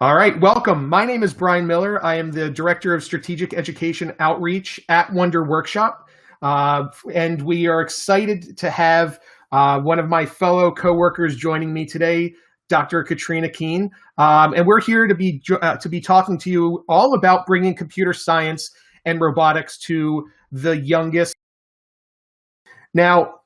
All right, welcome. My name is Brian Miller. I am the Director of Strategic Education Outreach at Wonder Workshop. And we are excited to have one of my fellow coworkers joining me today, Dr. Katrina Keane. And we're here to be talking to you all about bringing computer science and robotics to the youngest. Now,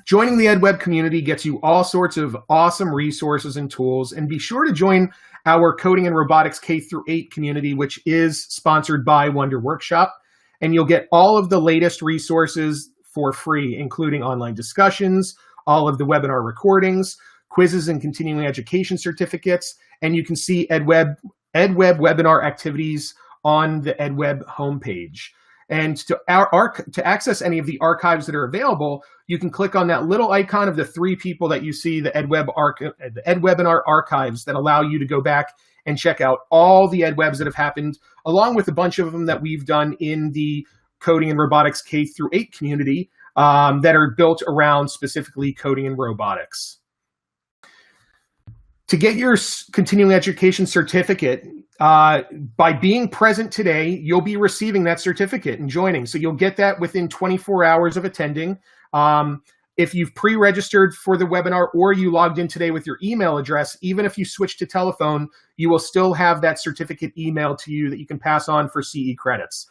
joining the EdWeb community gets you all sorts of awesome resources and tools, and be sure to join our Coding and Robotics K-8 community, which is sponsored by Wonder Workshop, and you'll get all of the latest resources for free, including online discussions, all of the webinar recordings, quizzes and continuing education certificates, and you can see EdWeb webinar activities on the EdWeb homepage. And to access any of the archives that are available, you can click on that little icon of the three people that you see, the EdWebinar archives, that allow you to go back and check out all the EdWebs that have happened, along with a bunch of them that we've done in the Coding and Robotics K-8 community that are built around specifically coding and robotics. To get your continuing education certificate, by being present today, you'll be receiving that certificate and joining. So you'll get that within 24 hours of attending. If you've pre-registered for the webinar or you logged in today with your email address, even if you switch to telephone, you will still have that certificate emailed to you that you can pass on for CE credits.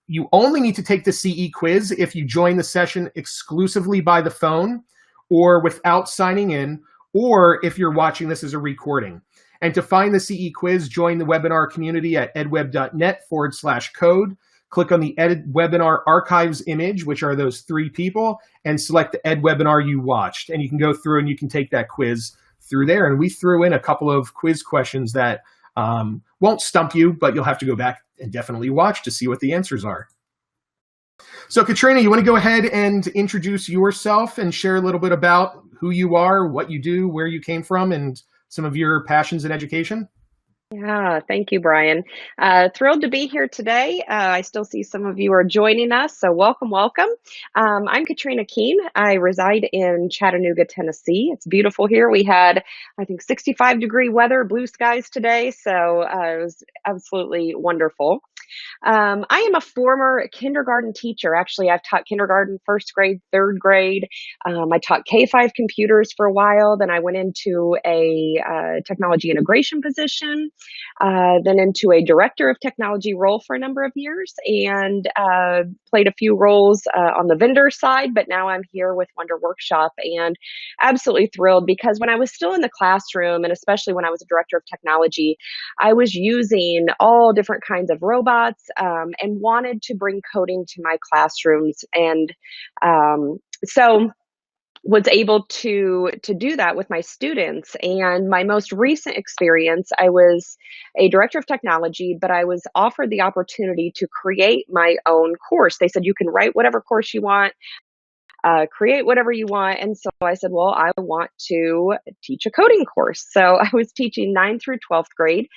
You only need to take the CE quiz if you join the session exclusively by the phone or without signing in, or if you're watching this as a recording. And to find the CE quiz, join the webinar community at edweb.net/code. Click on the webinar archives image, which are those three people, and select the webinar you watched. And you can go through and you can take that quiz through there. And we threw in a couple of quiz questions that won't stump you, but you'll have to go back and definitely watch to see what the answers are. So Katrina, you want to go ahead and introduce yourself and share a little bit about who you are, what you do, where you came from, and some of your passions in education? Yeah, thank you, Brian. Thrilled to be here today. I still see some of you are joining us, so welcome, welcome. I'm Katrina Keane. I reside in Chattanooga, Tennessee. It's beautiful here. We had, I think, 65-degree weather, blue skies today, so it was absolutely wonderful. I am a former kindergarten teacher. Actually, I've taught kindergarten, first grade, third grade. I taught K-5 computers for a while. Then I went into a technology integration position, then into a director of technology role for a number of years, and played a few roles on the vendor side. But now I'm here with Wonder Workshop, and absolutely thrilled because when I was still in the classroom, and especially when I was a director of technology, I was using all different kinds of robots and wanted to bring coding to my classrooms. And so was able to do that with my students. And my most recent experience, I was a director of technology, but I was offered the opportunity to create my own course. They said, you can write whatever course you want, create whatever you want. And so I said, well, I want to teach a coding course. So I was teaching 9th through 12th grade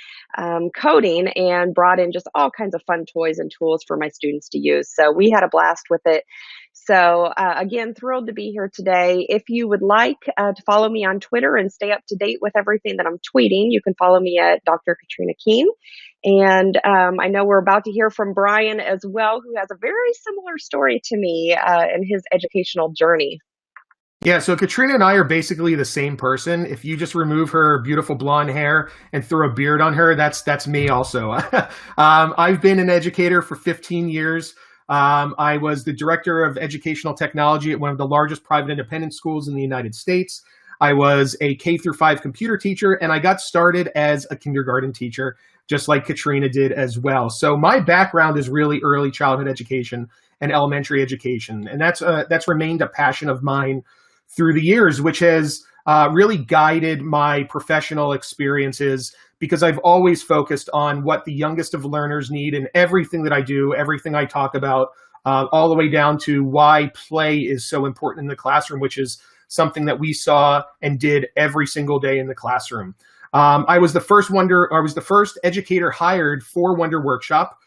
coding, and brought in just all kinds of fun toys and tools for my students to use. So we had a blast with it. So again, thrilled to be here today. If you would like to follow me on Twitter and stay up to date with everything that I'm tweeting, you can follow me at Dr. Katrina Keane. And I know we're about to hear from Brian as well, who has a very similar story to me in his educational journey. Yeah, so Katrina and I are basically the same person. If you just remove her beautiful blonde hair and throw a beard on her, that's me also. I've been an educator for 15 years. I was the director of educational technology at one of the largest private independent schools in the United States. I was a K-5 computer teacher, and I got started as a kindergarten teacher, just like Katrina did as well. So my background is really early childhood education and elementary education, and that's remained a passion of mine through the years, which has really guided my professional experiences, because I've always focused on what the youngest of learners need in everything that I do, everything I talk about, all the way down to why play is so important in the classroom, which is something that we saw and did every single day in the classroom. I was the first educator hired for Wonder Workshop.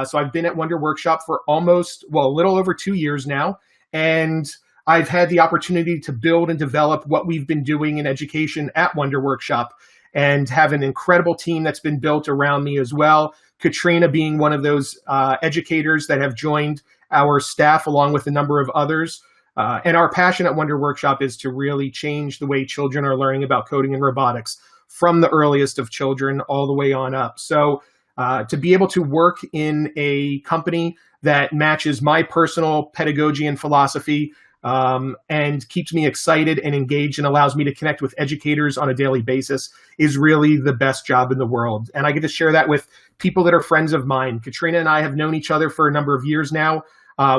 So I've been at Wonder Workshop for a little over 2 years now. And I've had the opportunity to build and develop what we've been doing in education at Wonder Workshop. and have an incredible team that's been built around me as well. Katrina being one of those educators that have joined our staff along with a number of others. And our passion at Wonder Workshop is to really change the way children are learning about coding and robotics from the earliest of children all the way on up. So to be able to work in a company that matches my personal pedagogy and philosophy and keeps me excited and engaged and allows me to connect with educators on a daily basis is really the best job in the world. And I get to share that with people that are friends of mine. Katrina and I have known each other for a number of years now.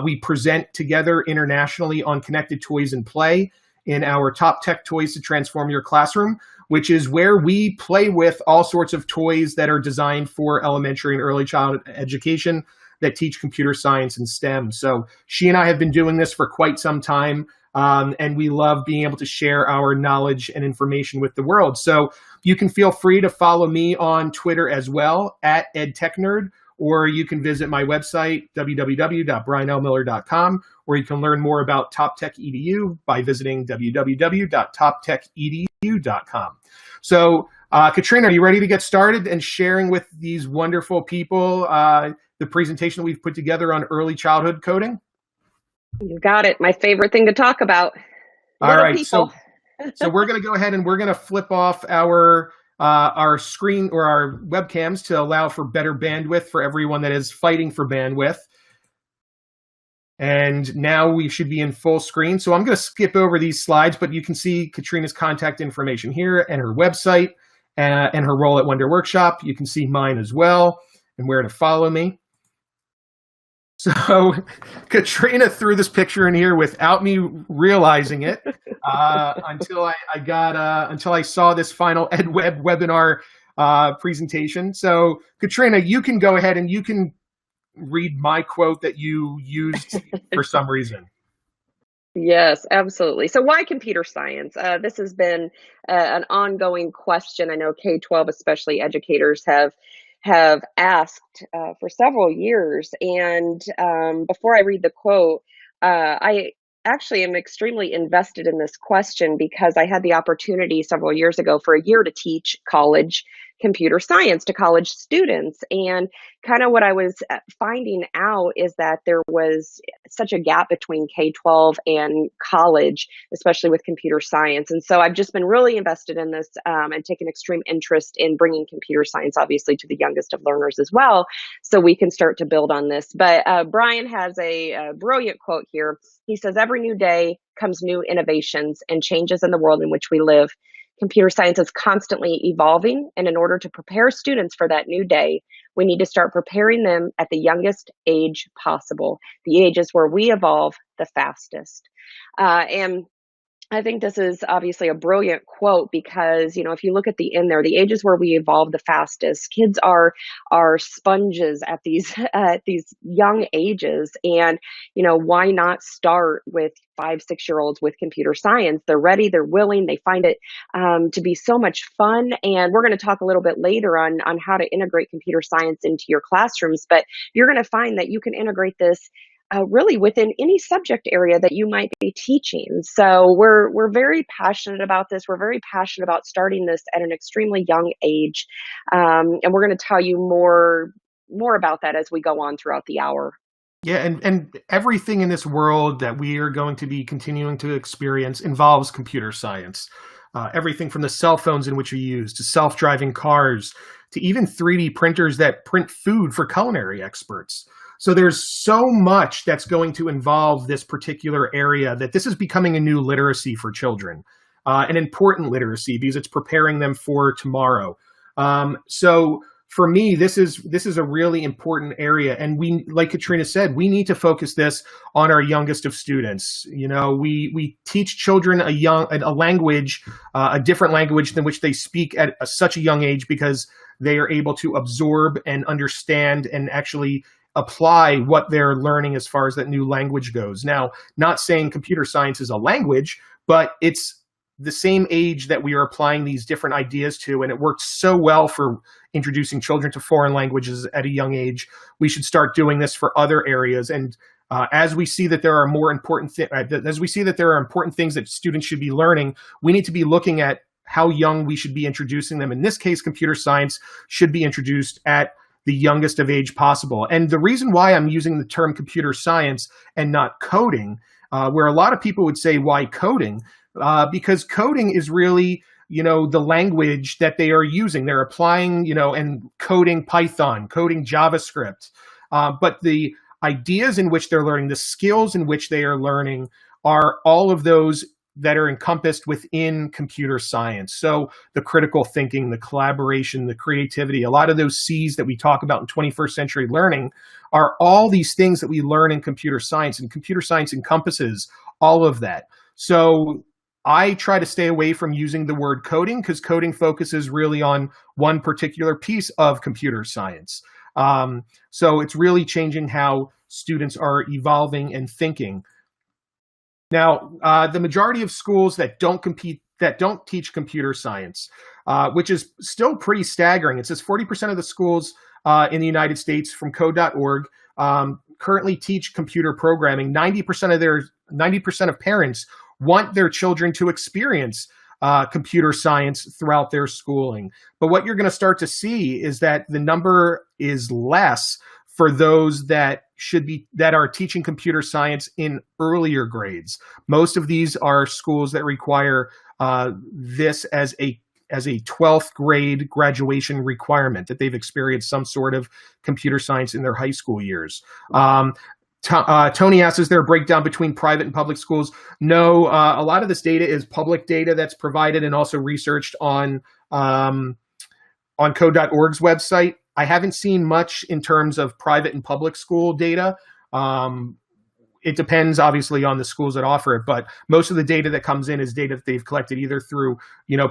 We present together internationally on Connected Toys and Play in our Top Tech Toys to Transform Your Classroom, which is where we play with all sorts of toys that are designed for elementary and early childhood education that teach computer science and STEM. So she and I have been doing this for quite some time, and we love being able to share our knowledge and information with the world. So you can feel free to follow me on Twitter as well, at EdTechNerd, or you can visit my website, www.brianlmiller.com, where you can learn more about Top Tech EDU by visiting www.toptechedu.com. So, Katrina, are you ready to get started and sharing with these wonderful people the presentation we've put together on early childhood coding? You got it. My favorite thing to talk about. All right. People. So we're going to go ahead and we're going to flip off our screen or our webcams to allow for better bandwidth for everyone that is fighting for bandwidth. And now we should be in full screen. So I'm going to skip over these slides, but you can see Katrina's contact information here and her website and her role at Wonder Workshop. You can see mine as well and where to follow me. So Katrina threw this picture in here without me realizing it until I saw this final EdWeb webinar presentation. So Katrina, you can go ahead and you can read my quote that you used for some reason. Yes, absolutely. So why computer science? This has been an ongoing question. I know K-12, especially educators, have asked for several years. And before I read the quote, I actually am extremely invested in this question because I had the opportunity several years ago for a year to teach college computer science to college students. And kind of what I was finding out is that there was such a gap between K-12 and college, especially with computer science. And so I've just been really invested in this and taken extreme interest in bringing computer science, obviously, to the youngest of learners as well, so we can start to build on this. But Brian has a brilliant quote here. He says, "Every new day comes new innovations and changes in the world in which we live. Computer science is constantly evolving, and in order to prepare students for that new day, we need to start preparing them at the youngest age possible. The age is where we evolve the fastest." And I think this is obviously a brilliant quote because, if you look at the end there, the ages where we evolve the fastest, kids are sponges at these young ages. And, why not start with 5, 6-year-olds with computer science? They're ready, they're willing, they find it to be so much fun. And we're going to talk a little bit later on how to integrate computer science into your classrooms, but you're going to find that you can integrate this really within any subject area that you might be teaching. So we're very passionate about this. We're very passionate about starting this at an extremely young age. And we're going to tell you more about that as we go on throughout the hour. Yeah, and everything in this world that we are going to be continuing to experience involves computer science. Everything from the cell phones in which we use to self-driving cars to even 3D printers that print food for culinary experts. So there's so much that's going to involve this particular area that this is becoming a new literacy for children, an important literacy because it's preparing them for tomorrow. So for me, this is a really important area. And we, like Katrina said, we need to focus this on our youngest of students. We teach children a language, a different language than which they speak at such a young age because they are able to absorb and understand and actually apply what they're learning as far as that new language goes. Now, not saying computer science is a language, but it's the same age that we are applying these different ideas to, and it works so well for introducing children to foreign languages at a young age. We should start doing this for other areas. And as we see that there are important things that students should be learning, we need to be looking at how young we should be introducing them. In this case, computer science should be introduced at the youngest of age possible. And the reason why I'm using the term computer science and not coding, where a lot of people would say, why coding? Because coding is really, the language that they are using. They're applying, and coding Python, coding JavaScript. But the ideas in which they're learning, the skills in which they are learning are all of those that are encompassed within computer science. So the critical thinking, the collaboration, the creativity, a lot of those C's that we talk about in 21st century learning are all these things that we learn in computer science, and computer science encompasses all of that. So I try to stay away from using the word coding because coding focuses really on one particular piece of computer science. So it's really changing how students are evolving and thinking. Now, the majority of schools that don't teach computer science, which is still pretty staggering. It says 40% of the schools in the United States from code.org currently teach computer programming. 90% of parents want their children to experience computer science throughout their schooling. But what you're going to start to see is that the number is less for those that are teaching computer science in earlier grades. Most of these are schools that require this as a 12th grade graduation requirement, that they've experienced some sort of computer science in their high school years. Tony asks, is there a breakdown between private and public schools? No, a lot of this data is public data that's provided and also researched on code.org's website. I haven't seen much in terms of private and public school data. It depends, obviously, on the schools that offer it, but most of the data that comes in is data that they've collected either through,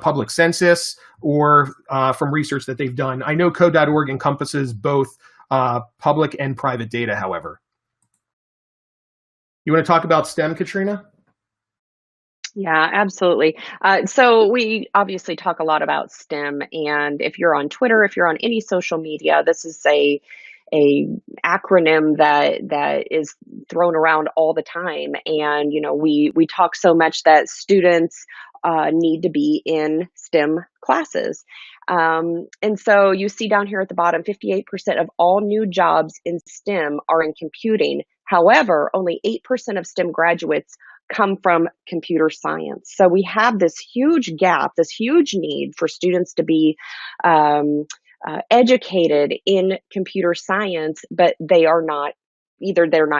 public census or from research that they've done. I know code.org encompasses both public and private data, however. You want to talk about STEM, Katrina? Yeah, absolutely. So we obviously talk a lot about STEM, and if you're on Twitter, if you're on any social media, this is a acronym that is thrown around all the time. And we talk so much that students need to be in STEM classes. And so you see down here at the bottom, 58% of all new jobs in STEM are in computing. However, only 8% of STEM graduates come from computer science. So we have this huge gap, this huge need for students to be educated in computer science, but they're not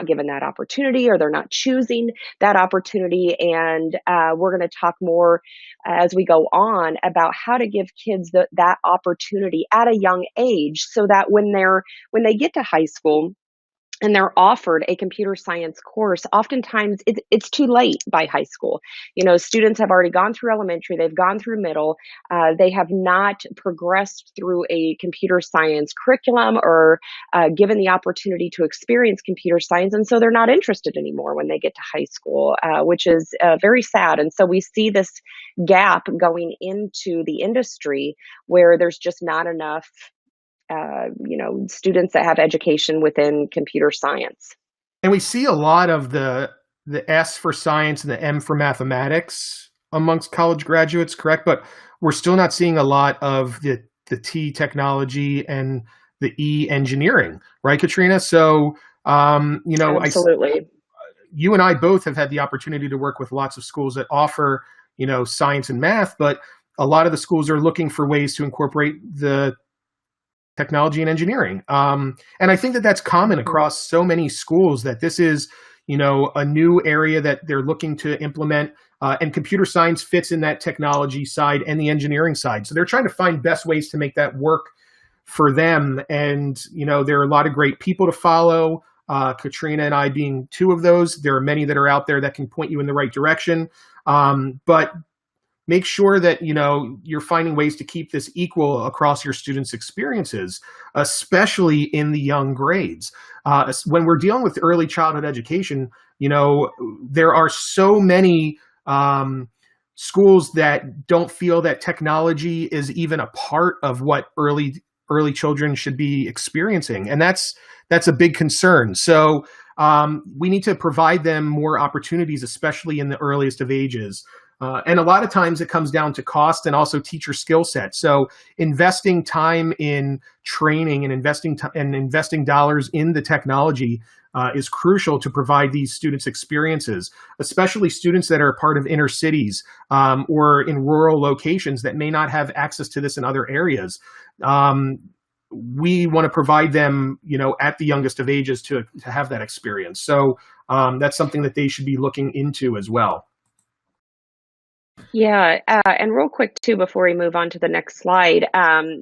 given that opportunity, or they're not choosing that opportunity. And we're going to talk more as we go on about how to give kids that opportunity at a young age, so that when they get to high school and they're offered a computer science course, oftentimes it's too late by high school. Students have already gone through elementary, they've gone through middle, they have not progressed through a computer science curriculum or given the opportunity to experience computer science. And so they're not interested anymore when they get to high school, which is very sad. And so we see this gap going into the industry where there's just not enough students that have education within computer science. And we see a lot of the S for science and the M for mathematics amongst college graduates, correct? But we're still not seeing a lot of the T technology and the E engineering, right, Katrina? So, Absolutely. You and I both have had the opportunity to work with lots of schools that offer, science and math, but a lot of the schools are looking for ways to incorporate the technology and engineering. And I think that that's common across so many schools, that this is, a new area that they're looking to implement, and computer science fits in that technology side and the engineering side. So they're trying to find best ways to make that work for them. And, there are a lot of great people to follow, Katrina and I being two of those. There are many that are out there that can point you in the right direction. But make sure that, you're finding ways to keep this equal across your students' experiences, especially in the young grades. When we're dealing with early childhood education, there are so many schools that don't feel that technology is even a part of what early children should be experiencing. And that's a big concern. So we need to provide them more opportunities, especially in the earliest of ages. And a lot of times it comes down to cost and also teacher skill set. So investing time in training and investing dollars in the technology is crucial to provide these students experiences, especially students that are part of inner cities or in rural locations that may not have access to this in other areas. We want to provide them, at the youngest of ages to have that experience. So that's something that they should be looking into as well. Yeah, and real quick too, before we move on to the next slide,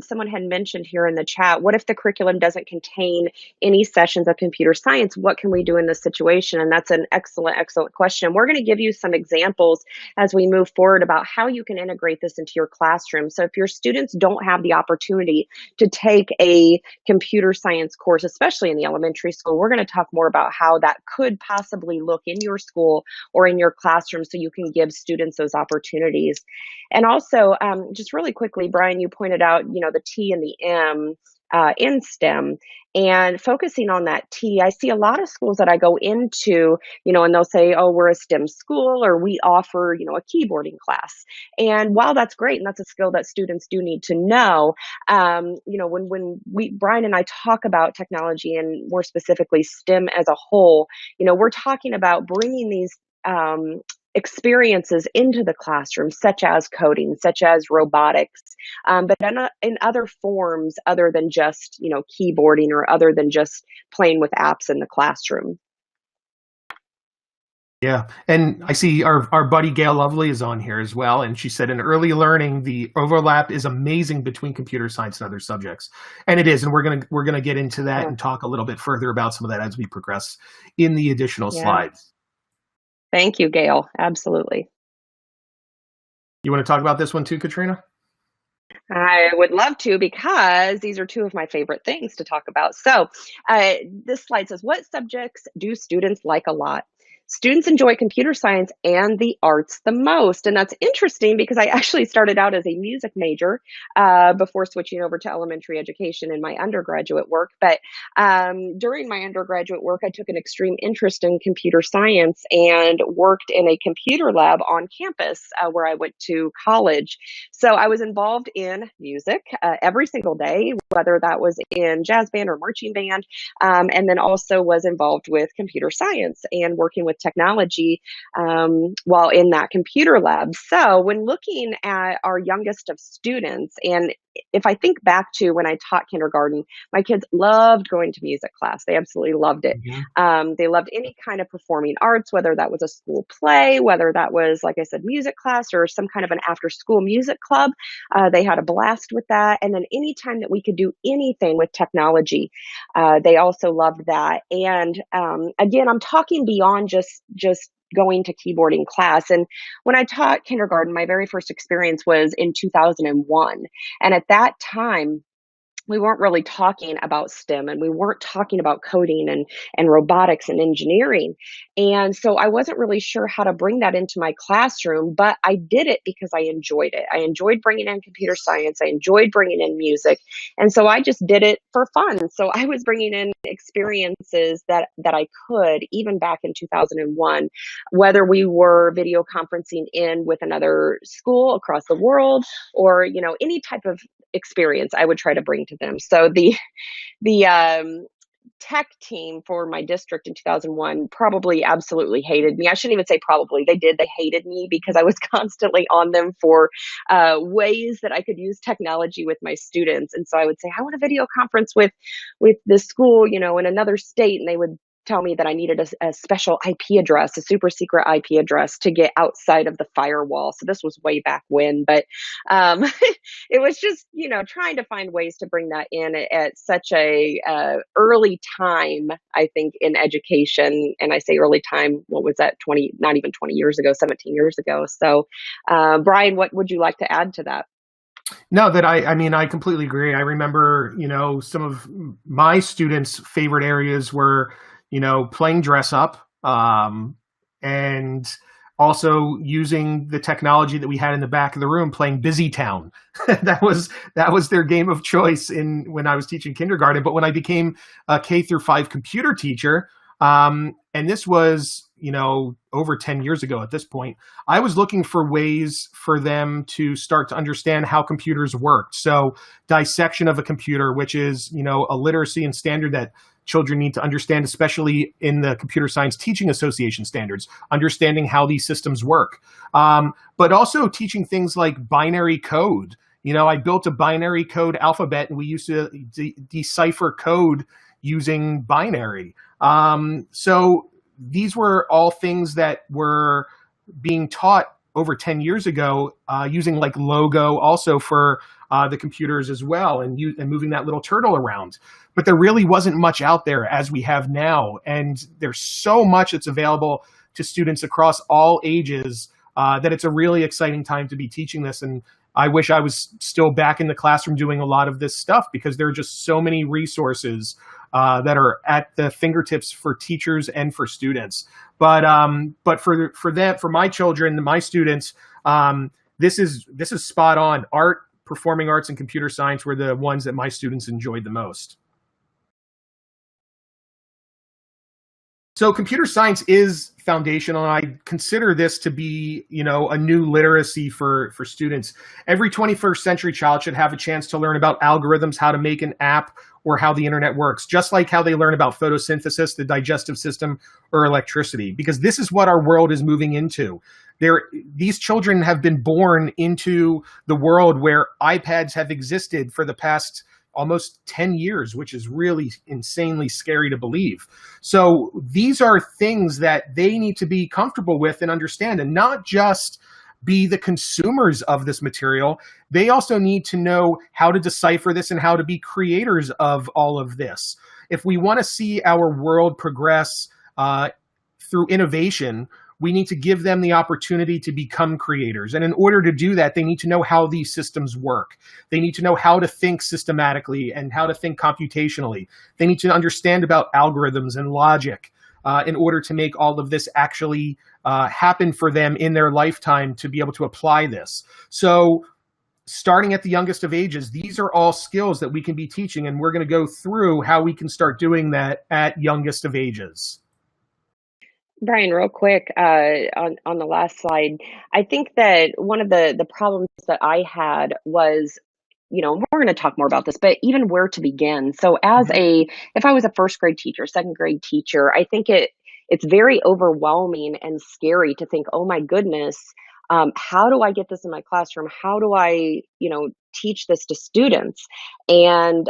someone had mentioned here in the chat, what if the curriculum doesn't contain any sessions of computer science? What can we do in this situation? And that's an excellent, excellent question. We're going to give you some examples as we move forward about how you can integrate this into your classroom. So if your students don't have the opportunity to take a computer science course, especially in the elementary school, we're going to talk more about how that could possibly look in your school or in your classroom so you can give students those opportunities. And also, just really quickly, Brian, you pointed out, the T and the M in STEM, and focusing on that T. I see a lot of schools that I go into, and they'll say, oh, we're a STEM school, or we offer, a keyboarding class. And while that's great, and that's a skill that students do need to know, when Brian and I talk about technology and more specifically STEM as a whole, we're talking about bringing these experiences into the classroom, such as coding, such as robotics, but in other forms other than just, keyboarding or other than just playing with apps in the classroom. Yeah, and I see our buddy Gail Lovely is on here as well, and she said in early learning the overlap is amazing between computer science and other subjects, and it is, and we're gonna get into that and talk a little bit further about some of that as we progress in the additional slides. Thank you, Gail. Absolutely. You want to talk about this one too, Katrina? I would love to, because these are two of my favorite things to talk about. So this slide says, what subjects do students like a lot? Students enjoy computer science and the arts the most. And that's interesting because I actually started out as a music major before switching over to elementary education in my undergraduate work. But during my undergraduate work, I took an extreme interest in computer science and worked in a computer lab on campus where I went to college. So I was involved in music every single day, whether that was in jazz band or marching band, and then also was involved with computer science and working with technology while in that computer lab. So when looking at our youngest of students, and if I think back to when I taught kindergarten, my kids loved going to music class. They absolutely loved it. They loved any kind of performing arts, whether that was a school play, whether that was, like I said, music class or some kind of an after-school music club. They had a blast with that. And then anytime that we could do anything with technology, they also loved that. And again, I'm talking beyond just going to keyboarding class. And when I taught kindergarten, my very first experience was in 2001. And at that time, we weren't really talking about STEM, and we weren't talking about coding and robotics and engineering. And so I wasn't really sure how to bring that into my classroom, but I did it because I enjoyed it. I enjoyed bringing in computer science. I enjoyed bringing in music. And so I just did it for fun. So I was bringing in experiences that I could, even back in 2001, whether we were video conferencing in with another school across the world or, any type of experience I would try to bring to them. So the tech team for my district in 2001 probably absolutely hated me. I shouldn't even say probably. They did. They hated me because I was constantly on them for ways that I could use technology with my students. And so I would say, I want a video conference with this school, in another state. And they would tell me that I needed a special IP address, a super secret IP address to get outside of the firewall. So this was way back when, but it was just, trying to find ways to bring that in at such a early time, I think, in education. And I say early time, what was that, not even 20 years ago, 17 years ago. So Brian, what would you like to add to that? No, that I completely agree. I remember, some of my students' favorite areas were, playing dress up, and also using the technology that we had in the back of the room, playing Busy Town. that was their game of choice when I was teaching kindergarten. But when I became a K through 5 computer teacher, and this was, over 10 years ago at this point, I was looking for ways for them to start to understand how computers worked. So dissection of a computer, which is, a literacy and standard that children need to understand, especially in the Computer Science Teaching Association standards, understanding how these systems work. But also teaching things like binary code. I built a binary code alphabet, and we used to decipher code using binary. So these were all things that were being taught over 10 years ago, using like Logo also for the computers as well, and moving that little turtle around. But there really wasn't much out there as we have now. And there's so much that's available to students across all ages that it's a really exciting time to be teaching this. And I wish I was still back in the classroom doing a lot of this stuff, because there are just so many resources that are at the fingertips for teachers and for students. But for my children, my students, this is spot on. Art, performing arts, and computer science were the ones that my students enjoyed the most. So computer science is foundational, and I consider this to be, a new literacy for students. Every 21st century child should have a chance to learn about algorithms, how to make an app, or how the internet works, just like how they learn about photosynthesis, the digestive system, or electricity, because this is what our world is moving into. These children have been born into the world where iPads have existed for the past almost 10 years, which is really insanely scary to believe. So these are things that they need to be comfortable with and understand, and not just be the consumers of this material. They also need to know how to decipher this and how to be creators of all of this. If we want to see our world progress through innovation, we need to give them the opportunity to become creators. And in order to do that, they need to know how these systems work. They need to know how to think systematically and how to think computationally. They need to understand about algorithms and logic in order to make all of this actually happen for them in their lifetime, to be able to apply this. So starting at the youngest of ages, these are all skills that we can be teaching, and we're going to go through how we can start doing that at youngest of ages. Brian, real quick, on the last slide, I think that one of the problems that I had was, we're going to talk more about this, but even where to begin. So if I was a first grade teacher, second grade teacher, I think it's very overwhelming and scary to think, oh my goodness, how do I get this in my classroom? How do I, teach this to students? And,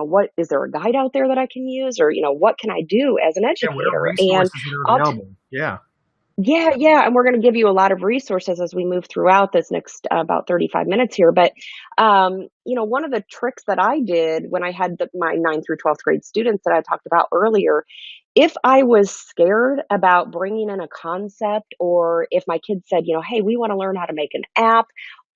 what is there a guide out there that I can use, or, what can I do as an educator? What are resources that are available? Yeah. Yeah. And we're going to give you a lot of resources as we move throughout this next about 35 minutes here. But, one of the tricks that I did when I had my 9th through 12th grade students that I talked about earlier, if I was scared about bringing in a concept, or if my kids said, hey, we want to learn how to make an app,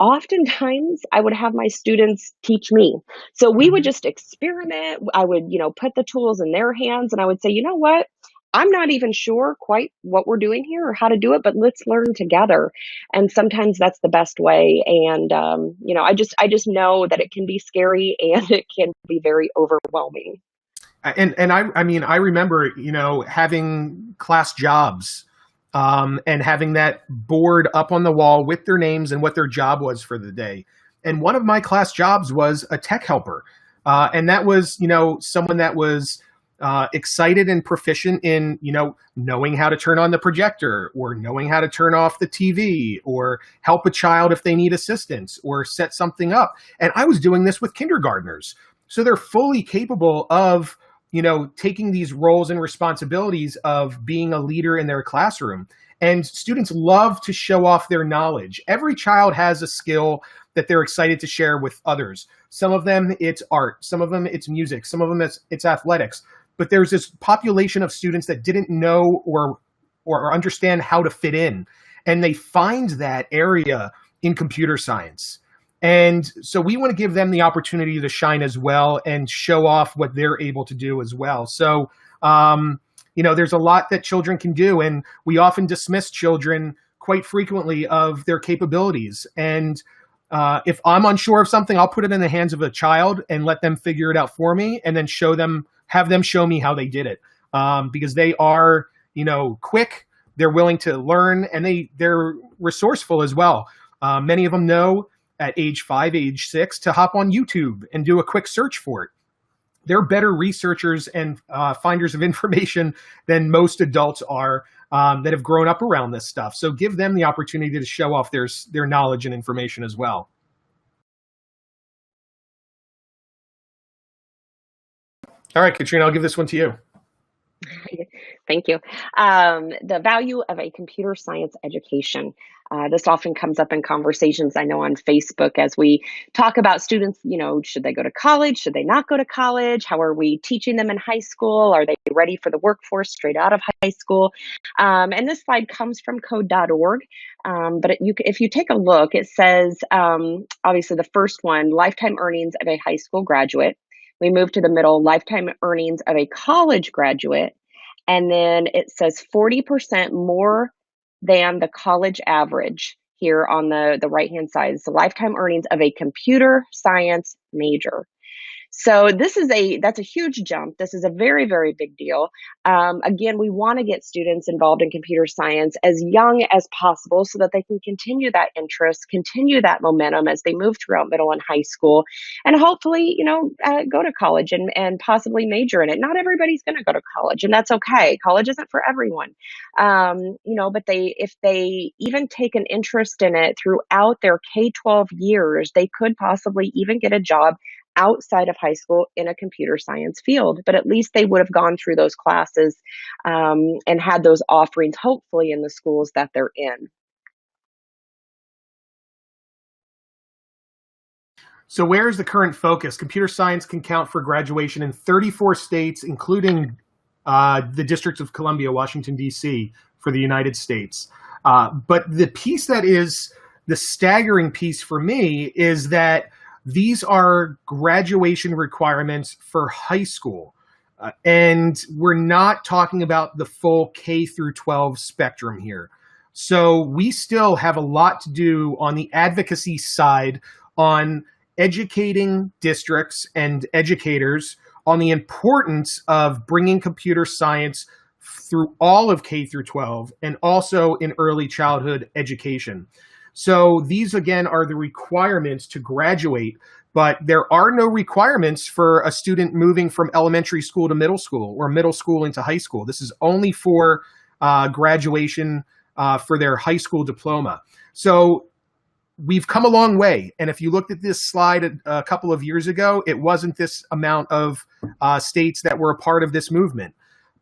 oftentimes I would have my students teach me. So we would just experiment. I would, put the tools in their hands, and I would say, you know what? I'm not even sure quite what we're doing here or how to do it, but let's learn together. And sometimes that's the best way. And, I just know that it can be scary, and it can be very overwhelming. And I remember, having class jobs, and having that board up on the wall with their names and what their job was for the day. And one of my class jobs was a tech helper. And that was, someone that was excited and proficient in, knowing how to turn on the projector, or knowing how to turn off the TV, or help a child if they need assistance, or set something up. And I was doing this with kindergartners. So they're fully capable of, taking these roles and responsibilities of being a leader in their classroom. And students love to show off their knowledge. Every child has a skill that they're excited to share with others. Some of them, it's art. Some of them, it's music. Some of them, it's athletics. But there's this population of students that didn't know or understand how to fit in. And they find that area in computer science. And so we want to give them the opportunity to shine as well and show off what they're able to do as well. So, there's a lot that children can do, and we often dismiss children quite frequently of their capabilities. And if I'm unsure of something, I'll put it in the hands of a child and let them figure it out for me, and then have them show me how they did it. Because they are, quick. They're willing to learn, and they're resourceful as well. Many of them know at age 5, age 6 to hop on YouTube and do a quick search for it. They're better researchers and finders of information than most adults are that have grown up around this stuff. So give them the opportunity to show off their knowledge and information as well. All right, Katrina, I'll give this one to you. Thank you. The value of a computer science education. This often comes up in conversations I know on Facebook as we talk about students, should they go to college? Should they not go to college? How are we teaching them in high school? Are they ready for the workforce straight out of high school? And this slide comes from code.org. But if you take a look, it says, obviously the first one, lifetime earnings of a high school graduate. We move to the middle, lifetime earnings of a college graduate. And then it says 40% more than the college average here on the right-hand side. It's the lifetime earnings of a computer science major. So that's a huge jump. This is a very, very big deal. Again, we want to get students involved in computer science as young as possible so that they can continue that interest, continue that momentum as they move throughout middle and high school, and hopefully, go to college and possibly major in it. Not everybody's going to go to college, and that's okay. College isn't for everyone. But if they even take an interest in it throughout their K-12 years, they could possibly even get a job outside of high school in a computer science field, but at least they would have gone through those classes and had those offerings, hopefully, in the schools that they're in. So where's the current focus? Computer science can count for graduation in 34 states, including the District of Columbia, Washington, D.C., for the United States. But the piece that is the staggering piece for me is that these are graduation requirements for high school. And we're not talking about the full K through 12 spectrum here. So we still have a lot to do on the advocacy side on educating districts and educators on the importance of bringing computer science through all of K through 12 and also in early childhood education. So these, again, are the requirements to graduate, but there are no requirements for a student moving from elementary school to middle school or middle school into high school. This is only for graduation for their high school diploma. So we've come a long way. And if you looked at this slide a couple of years ago, it wasn't this amount of states that were a part of this movement.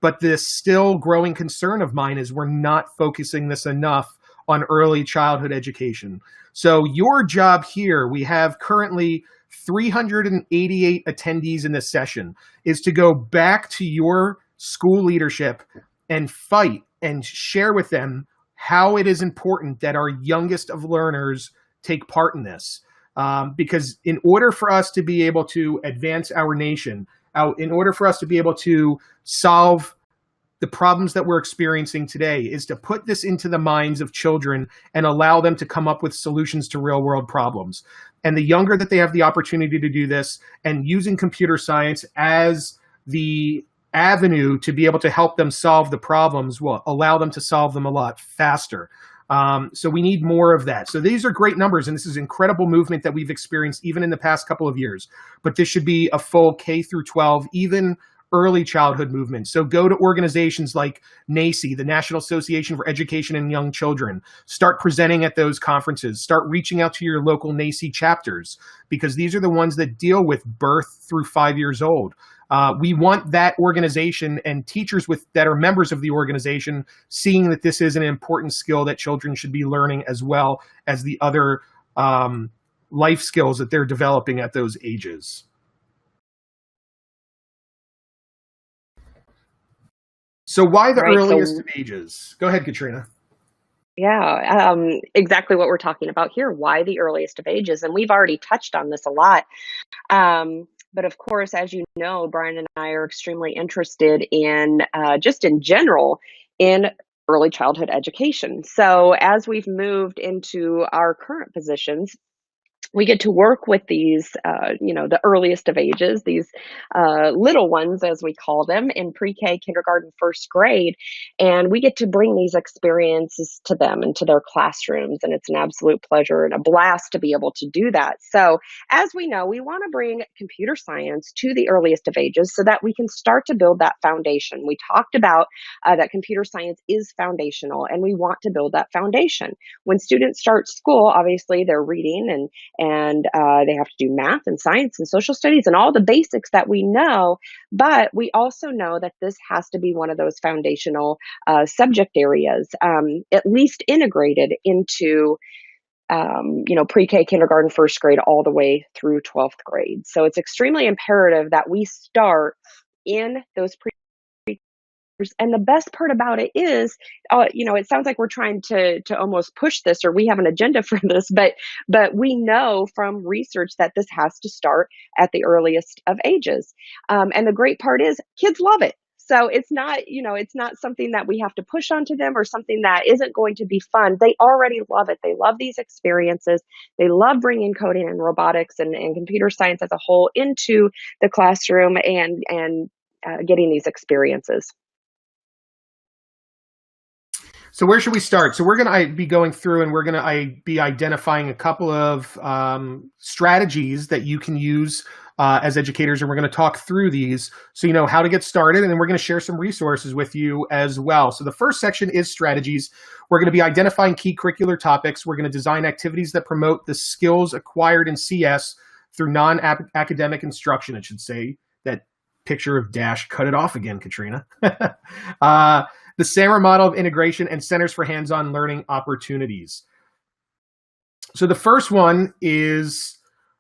But this still growing concern of mine is we're not focusing this enough on early childhood education. So your job here, we have currently 388 attendees in this session, is to go back to your school leadership and fight and share with them how it is important that our youngest of learners take part in this. Because in order for us to be able to advance our nation, in order for us to be able to solve the problems that we're experiencing today, is to put this into the minds of children and allow them to come up with solutions to real world problems. And the younger that they have the opportunity to do this, and using computer science as the avenue to be able to help them solve the problems, will allow them to solve them a lot faster. So we need more of that. So these are great numbers, and this is incredible movement that we've experienced even in the past couple of years. But this should be a full K through 12, even early childhood movement. So go to organizations like NACCE, the National Association for Education and Young Children. Start presenting at those conferences. Start reaching out to your local NACCE chapters, because these are the ones that deal with birth through 5 years old. We want that organization and teachers that are members of the organization seeing that this is an important skill that children should be learning, as well as the other life skills that they're developing at those ages. So why the earliest of ages? Go ahead, Katrina. Yeah, exactly what we're talking about here. Why the earliest of ages? And we've already touched on this a lot. But of course, as you know, Brian and I are extremely interested in just in general in early childhood education. So as we've moved into our current positions, we get to work with these, the earliest of ages, these little ones, as we call them, in pre-K, kindergarten, first grade, and we get to bring these experiences to them and to their classrooms, and it's an absolute pleasure and a blast to be able to do that. So, as we know, we want to bring computer science to the earliest of ages so that we can start to build that foundation. We talked about that computer science is foundational, and we want to build that foundation. When students start school, obviously they're reading and they have to do math and science and social studies and all the basics that we know. But we also know that this has to be one of those foundational subject areas, at least integrated into pre-K, kindergarten, first grade, all the way through 12th grade. So it's extremely imperative that we start in those pre. And the best part about it is, it sounds like we're trying to almost push this, or we have an agenda for this, but we know from research that this has to start at the earliest of ages. And the great part is, kids love it. So it's not something that we have to push onto them or something that isn't going to be fun. They already love it. They love these experiences. They love bringing coding and robotics and computer science as a whole into the classroom and getting these experiences. So where should we start? So we're going to be going through and we're going to be identifying a couple of strategies that you can use as educators, and we're going to talk through these so you know how to get started, and then we're going to share some resources with you as well. So the first section is strategies. We're going to be identifying key curricular topics. We're going to design activities that promote the skills acquired in CS through non-academic instruction. It should say that picture of Dash, cut it off again, Katrina. The SAMR model of integration and centers for hands-on learning opportunities. So the first one is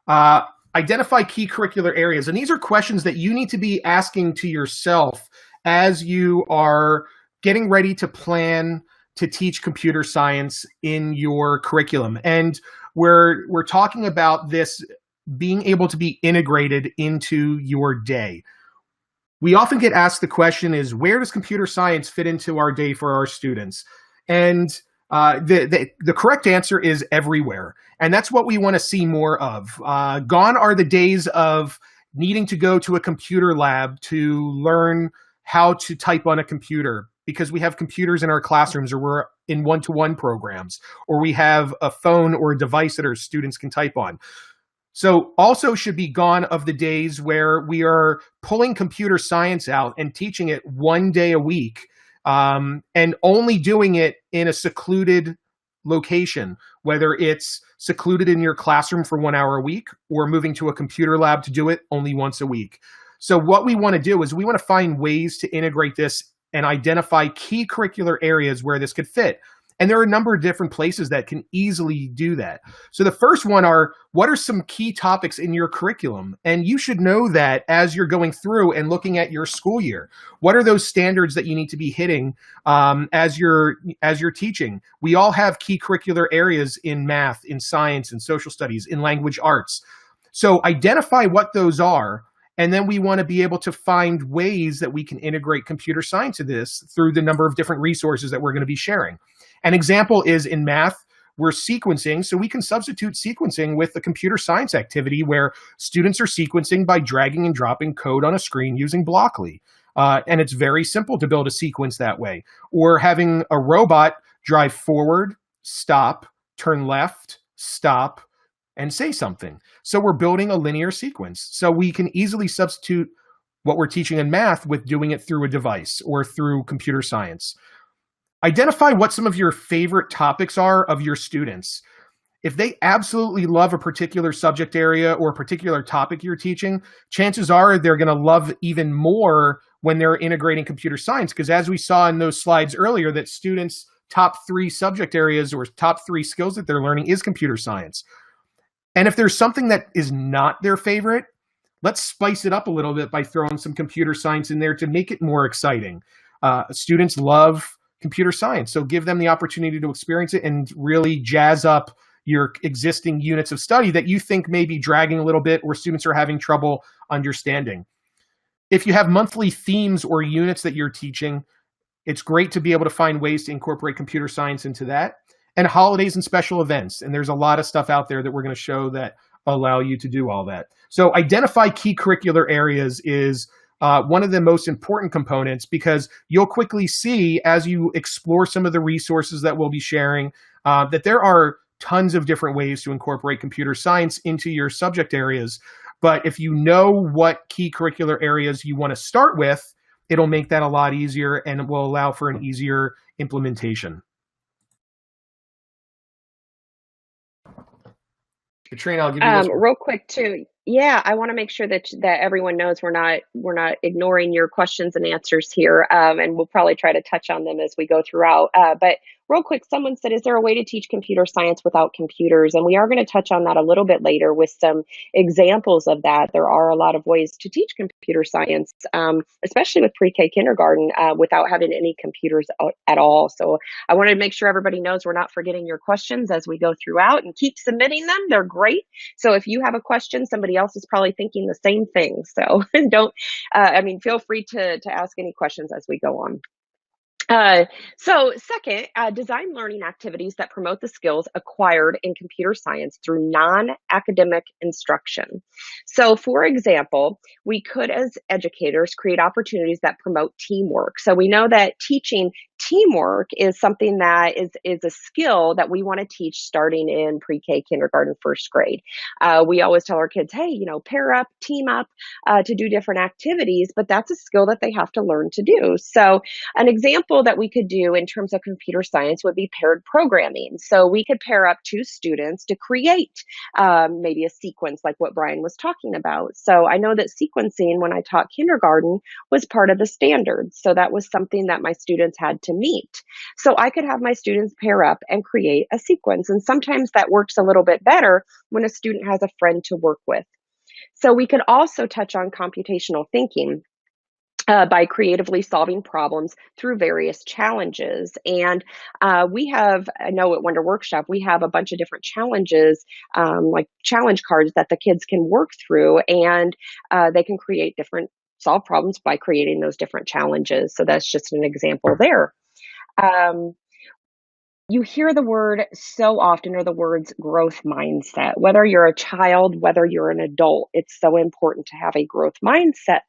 identify key curricular areas. And these are questions that you need to be asking to yourself as you are getting ready to plan to teach computer science in your curriculum. And we're talking about this being able to be integrated into your day. We often get asked the question is, where does computer science fit into our day for our students? And the correct answer is everywhere. And that's what we want to see more of. Gone are the days of needing to go to a computer lab to learn how to type on a computer because we have computers in our classrooms, or we're in one-to-one programs, or we have a phone or a device that our students can type on. So also should be gone of the days where we are pulling computer science out and teaching it one day a week, and only doing it in a secluded location, whether it's secluded in your classroom for 1 hour a week or moving to a computer lab to do it only once a week. So what we want to do is we want to find ways to integrate this and identify key curricular areas where this could fit. And there are a number of different places that can easily do that. So the first one are, what are some key topics in your curriculum? And you should know that as you're going through and looking at your school year. What are those standards that you need to be hitting as you're teaching? We all have key curricular areas in math, in science, in social studies, in language arts. So identify what those are. And then we want to be able to find ways that we can integrate computer science to this through the number of different resources that we're going to be sharing. An example is in math, we're sequencing, so we can substitute sequencing with a computer science activity where students are sequencing by dragging and dropping code on a screen using Blockly. And it's very simple to build a sequence that way. Or having a robot drive forward, stop, turn left, stop, and say something. So we're building a linear sequence. So we can easily substitute what we're teaching in math with doing it through a device or through computer science. Identify what some of your favorite topics are of your students. If they absolutely love a particular subject area or a particular topic you're teaching, chances are they're going to love even more when they're integrating computer science. Because as we saw in those slides earlier, that students' top 3 subject areas or top 3 skills that they're learning is computer science. And if there's something that is not their favorite, let's spice it up a little bit by throwing some computer science in there to make it more exciting. Students love computer science, so give them the opportunity to experience it and really jazz up your existing units of study that you think may be dragging a little bit or students are having trouble understanding. If you have monthly themes or units that you're teaching, it's great to be able to find ways to incorporate computer science into that. and holidays and special events. And there's a lot of stuff out there that we're going to show that allow you to do all that. So identify key curricular areas is one of the most important components, because you'll quickly see as you explore some of the resources that we'll be sharing that there are tons of different ways to incorporate computer science into your subject areas. But if you know what key curricular areas you want to start with, it'll make that a lot easier and it will allow for an easier implementation. Katrina, I'll give you this one. Real quick too. Yeah, I want to make sure that everyone knows we're not ignoring your questions and answers here, and we'll probably try to touch on them as we go throughout. But real quick, someone said, "Is there a way to teach computer science without computers?" And we are going to touch on that a little bit later with some examples of that. There are a lot of ways to teach computer science, especially with pre-K kindergarten, without having any computers at all. So I wanted to make sure everybody knows we're not forgetting your questions as we go throughout, and keep submitting them. They're great. So if you have a question, somebody else is probably thinking the same thing. So don't, feel free to ask any questions as we go on. So second, design learning activities that promote the skills acquired in computer science through non-academic instruction. So for example, we could, as educators, create opportunities that promote teamwork. So we know that teaching teamwork is something that is a skill that we want to teach starting in pre-K kindergarten, first grade. We always tell our kids, hey, pair up, team up to do different activities, but that's a skill that they have to learn to do. So an example that we could do in terms of computer science would be paired programming. So we could pair up two students to create maybe a sequence like what Brian was talking about. So I know that sequencing, when I taught kindergarten, was part of the standards. So that was something that my students had to meet. So I could have my students pair up and create a sequence. And sometimes that works a little bit better when a student has a friend to work with. So we could also touch on computational thinking. By creatively solving problems through various challenges. And I know at Wonder Workshop, we have a bunch of different challenges, like challenge cards that the kids can work through, and they can solve problems by creating those different challenges. So that's just an example there. You hear the word so often, or the words growth mindset. Whether you're a child, whether you're an adult, it's so important to have a growth mindset.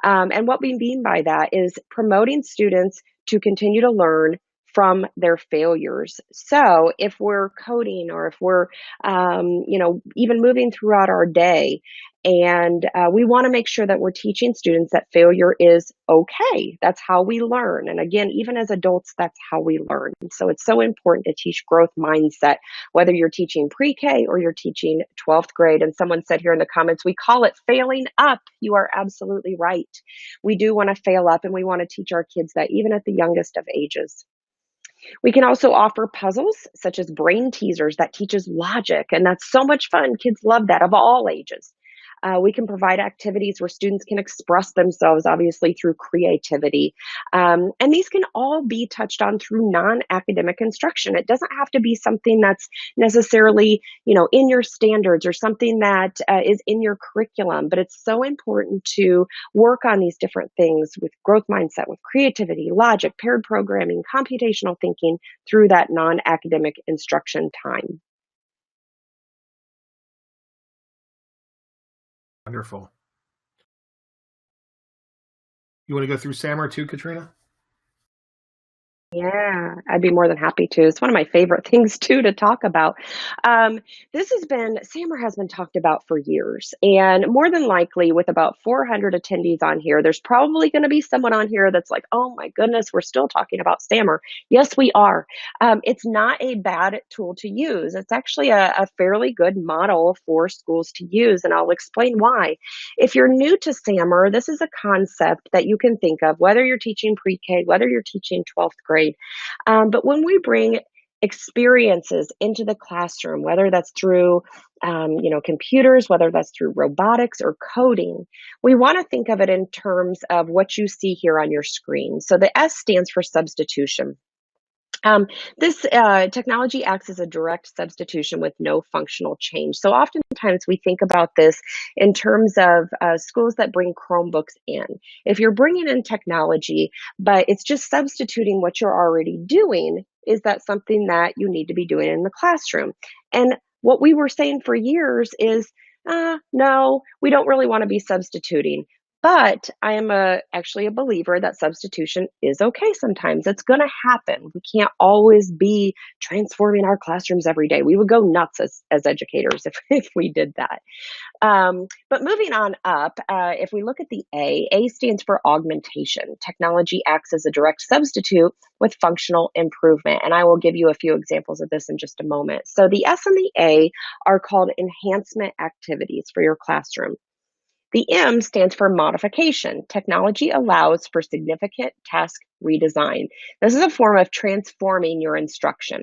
And what we mean by that is promoting students to continue to learn from their failures. So if we're coding, or if we're, even moving throughout our day, and we want to make sure that we're teaching students that failure is okay. That's how we learn. And again, even as adults, that's how we learn. So it's so important to teach growth mindset, whether you're teaching pre-K or you're teaching 12th grade. And someone said here in the comments, we call it failing up. You are absolutely right. We do want to fail up, and we want to teach our kids that even at the youngest of ages. We can also offer puzzles such as brain teasers that teaches logic, and that's so much fun. Kids love that, of all ages. We can provide activities where students can express themselves, obviously through creativity. And these can all be touched on through non-academic instruction. It doesn't have to be something that's necessarily, in your standards or something that is in your curriculum, but it's so important to work on these different things with growth mindset, with creativity, logic, paired programming, computational thinking through that non-academic instruction time. Wonderful. You want to go through SAMR too, Katrina? Yeah, I'd be more than happy to. It's one of my favorite things too to talk about. SAMR has been talked about for years, and more than likely with about 400 attendees on here, there's probably going to be someone on here that's like, oh my goodness, we're still talking about SAMR. Yes, we are. It's not a bad tool to use. It's actually a fairly good model for schools to use, and I'll explain why. If you're new to SAMR, this is a concept that you can think of, whether you're teaching pre-K, whether you're teaching 12th grade. But when we bring experiences into the classroom, whether that's through computers, whether that's through robotics or coding, we want to think of it in terms of what you see here on your screen. So the S stands for substitution. This technology acts as a direct substitution with no functional change. So oftentimes we think about this in terms of schools that bring Chromebooks in. If you're bringing in technology, but it's just substituting what you're already doing, is that something that you need to be doing in the classroom? And what we were saying for years is, no, we don't really want to be substituting. But I am actually a believer that substitution is okay sometimes. It's going to happen. We can't always be transforming our classrooms every day. We would go nuts as educators if we did that. But moving on up, if we look at the A stands for augmentation. Technology acts as a direct substitute with functional improvement. And I will give you a few examples of this in just a moment. So the S and the A are called enhancement activities for your classroom. The M stands for modification. Technology allows for significant task redesign. This is a form of transforming your instruction.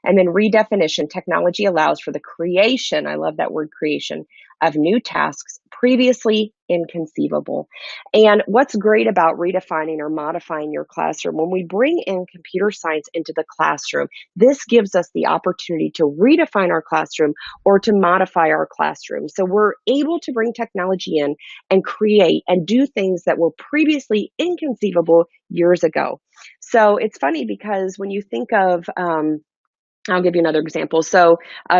And then redefinition. Technology allows for the creation, I love that word creation, of new tasks previously inconceivable. And what's great about redefining or modifying your classroom, when we bring in computer science into the classroom, this gives us the opportunity to redefine our classroom or to modify our classroom. So we're able to bring technology in and create and do things that were previously inconceivable years ago. So it's funny because when you think of, I'll give you another example. So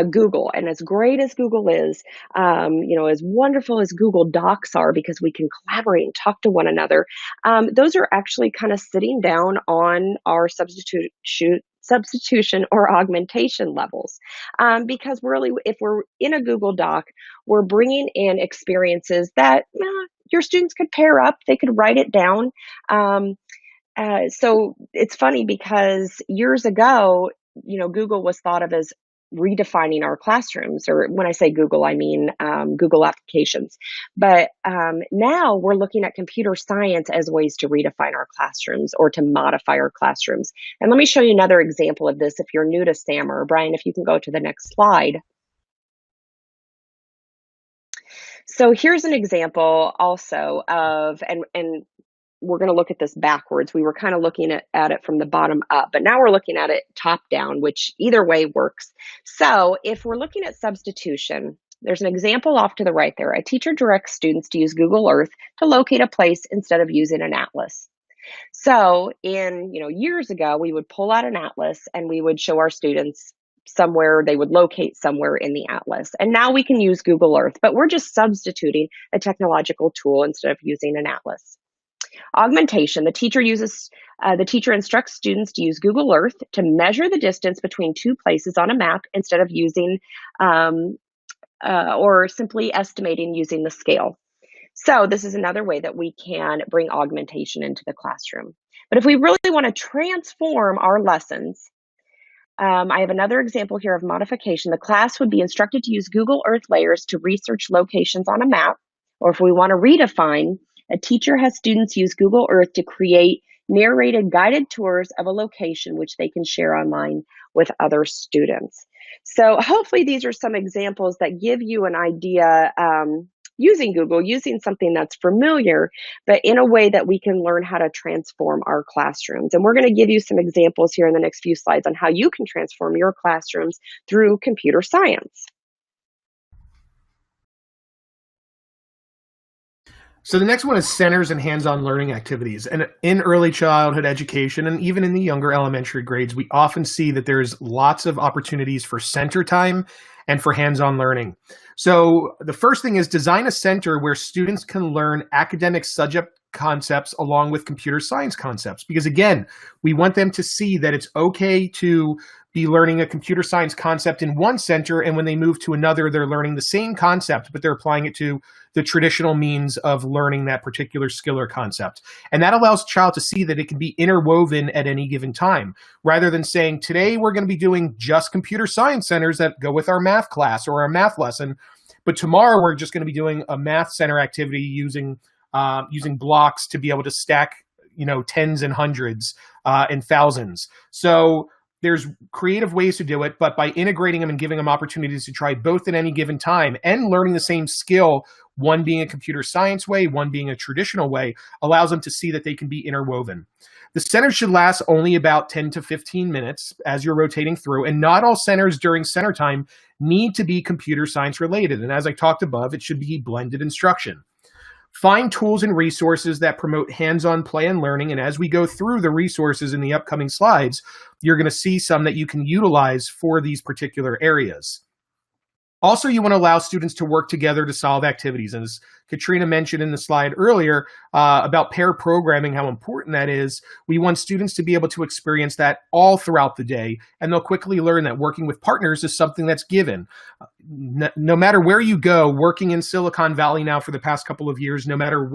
Google, and as great as Google is, as wonderful as Google Docs are because we can collaborate and talk to one another, those are actually kind of sitting down on our substitution or augmentation levels. Because really, if we're in a Google Doc, we're bringing in experiences that your students could pair up, they could write it down. So it's funny because years ago, Google was thought of as redefining our classrooms, or when I say Google, I mean Google applications. But now we're looking at computer science as ways to redefine our classrooms or to modify our classrooms. And let me show you another example of this if you're new to STEM, or Brian, if you can go to the next slide. So here's an example also of, and we're going to look at this backwards. We were kind of looking at it from the bottom up, but now we're looking at it top down, which either way works. So if we're looking at substitution, there's an example off to the right there. A teacher directs students to use Google Earth to locate a place instead of using an atlas. So years ago, we would pull out an atlas and we would show our students somewhere, they would locate somewhere in the atlas. And now we can use Google Earth, but we're just substituting a technological tool instead of using an atlas. Augmentation. The teacher instructs students to use Google Earth to measure the distance between two places on a map instead of using or simply estimating using the scale. So this is another way that we can bring augmentation into the classroom. But if we really want to transform our lessons, I have another example here of modification. The class would be instructed to use Google Earth layers to research locations on a map, or if we want to redefine, a teacher has students use Google Earth to create narrated guided tours of a location which they can share online with other students. So hopefully these are some examples that give you an idea using Google, using something that's familiar, but in a way that we can learn how to transform our classrooms. And we're going to give you some examples here in the next few slides on how you can transform your classrooms through computer science. So the next one is centers and hands-on learning activities. And in early childhood education, and even in the younger elementary grades, we often see that there's lots of opportunities for center time and for hands-on learning. So the first thing is design a center where students can learn academic subject concepts along with computer science concepts. Because again, we want them to see that it's okay to be learning a computer science concept in one center, and when they move to another, they're learning the same concept, but they're applying it to the traditional means of learning that particular skill or concept. And that allows the child to see that it can be interwoven at any given time, rather than saying, today we're going to be doing just computer science centers that go with our math class or our math lesson, but tomorrow we're just going to be doing a math center activity using blocks to be able to stack, tens and hundreds and thousands. So there's creative ways to do it, but by integrating them and giving them opportunities to try both at any given time and learning the same skill one being a computer science way, one being a traditional way, allows them to see that they can be interwoven. The centers should last only about 10 to 15 minutes as you're rotating through, and not all centers during center time need to be computer science related. And as I talked above, it should be blended instruction. Find tools and resources that promote hands-on play and learning. And as we go through the resources in the upcoming slides, you're going to see some that you can utilize for these particular areas. Also, you want to allow students to work together to solve activities. And as Katrina mentioned in the slide earlier about pair programming, how important that is, we want students to be able to experience that all throughout the day, and they'll quickly learn that working with partners is something that's given. No matter where you go, working in Silicon Valley now for the past couple of years, no matter